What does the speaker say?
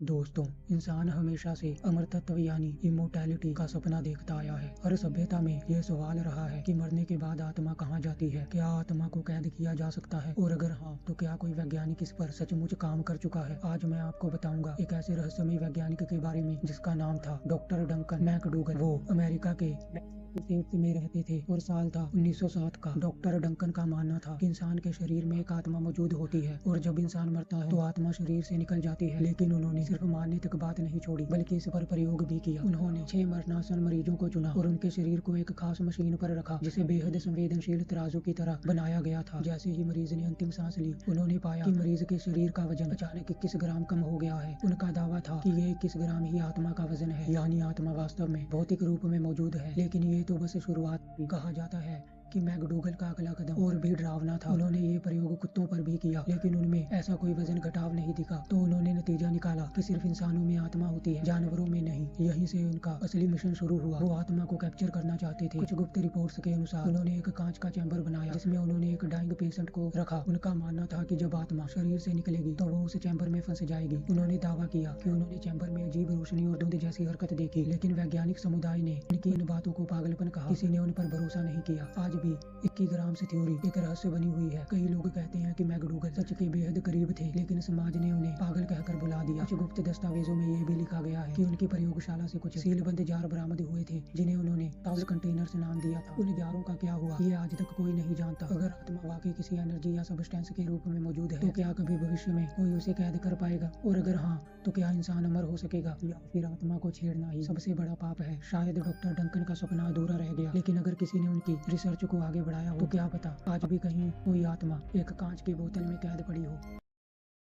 दोस्तों, इंसान हमेशा से अमर तत्व यानी इमोर्टैलिटी का सपना देखता आया है। हर सभ्यता में यह सवाल रहा है कि मरने के बाद आत्मा कहाँ जाती है। क्या आत्मा को कैद किया जा सकता है, और अगर हाँ तो क्या कोई वैज्ञानिक इस पर सचमुच काम कर चुका है। आज मैं आपको बताऊंगा एक ऐसे रहस्यमय वैज्ञानिक के बारे में जिसका नाम था डॉक्टर डंकन मैकडूगल। वो अमेरिका के मैसेच्यूसेट्स में रहते थे और साल था 1907 का। डॉक्टर डंकन का मानना था कि इंसान के शरीर में एक आत्मा मौजूद होती है और जब इंसान मरता है तो आत्मा शरीर से निकल जाती है। लेकिन उन्होंने सिर्फ मानने तक बात नहीं छोड़ी, बल्कि इस पर प्रयोग भी किया। उन्होंने 6 मरणासन मरीजों को चुना और उनके शरीर को एक खास मशीन पर रखा जिसे बेहद संवेदनशील तराजू की तरह बनाया गया था। जैसे ही मरीज ने अंतिम सांस ली, उन्होंने पाया कि मरीज के शरीर का वजन अचानक 21 ग्राम कम हो गया है। उनका दावा था कि ये 21 ग्राम ही आत्मा का वजन है, यानी आत्मा वास्तव में भौतिक रूप में मौजूद है। लेकिन ये तो बस शुरुआत थी। कहा जाता है कि मैकडूगल का अगला कदम और भी डरावना था। उन्होंने ये प्रयोग कुत्तों पर भी किया, लेकिन उनमें ऐसा कोई वजन घटाव नहीं दिखा। तो उन्होंने नतीजा निकाला कि सिर्फ इंसानों में आत्मा होती है, जानवरों में नहीं। यहीं से उनका असली मिशन शुरू हुआ। वो आत्मा को कैप्चर करना चाहते थे। कुछ गुप्त रिपोर्ट्स के अनुसार उन्होंने एक कांच का चैम्बर बनाया जिसमें उन्होंने एक डाइंग पेशेंट को रखा। उनका मानना था कि जब आत्मा शरीर से निकलेगी तो वो उस चैम्बर में फंस जाएगी। उन्होंने दावा किया कि उन्होंने चैम्बर में अजीब रोशनी और धुंध जैसी हरकत देखी, लेकिन वैज्ञानिक समुदाय ने उनकी इन बातों को पागलपन कहा। किसी ने उन पर भरोसा नहीं किया। आज भी 21 ग्राम से थ्योरी एक रहस्य बनी हुई है। कई लोग कहते हैं कि मैकडूगल सच के बेहद करीब थे, लेकिन समाज ने उन्हें पागल कहकर बुला दिया। कुछ गुप्त दस्तावेजों में ये भी लिखा गया है कि उनकी प्रयोगशाला से कुछ सीलबंद जार बरामद हुए थे जिन्हें उन्होंने 1000 कंटेनर्स नाम दिया था। उन जारों का क्या हुआ ये आज तक कोई नहीं जानता। अगर आत्मा वाकई किसी एनर्जी या सब्सटेंस के रूप में मौजूद है तो क्या कभी भविष्य में कोई उसे कैद कर पाएगा, और अगर हाँ तो क्या इंसान अमर हो सकेगा, या फिर आत्मा को छेड़ना ही सबसे बड़ा पाप है। शायद डॉक्टर डंकन का सपना अधूरा रह गया, लेकिन अगर किसी ने उनकी रिसर्च को आगे बढ़ाया हो तो क्या पता आज भी कहीं कोई आत्मा एक कांच की बोतल में कैद पड़ी हो।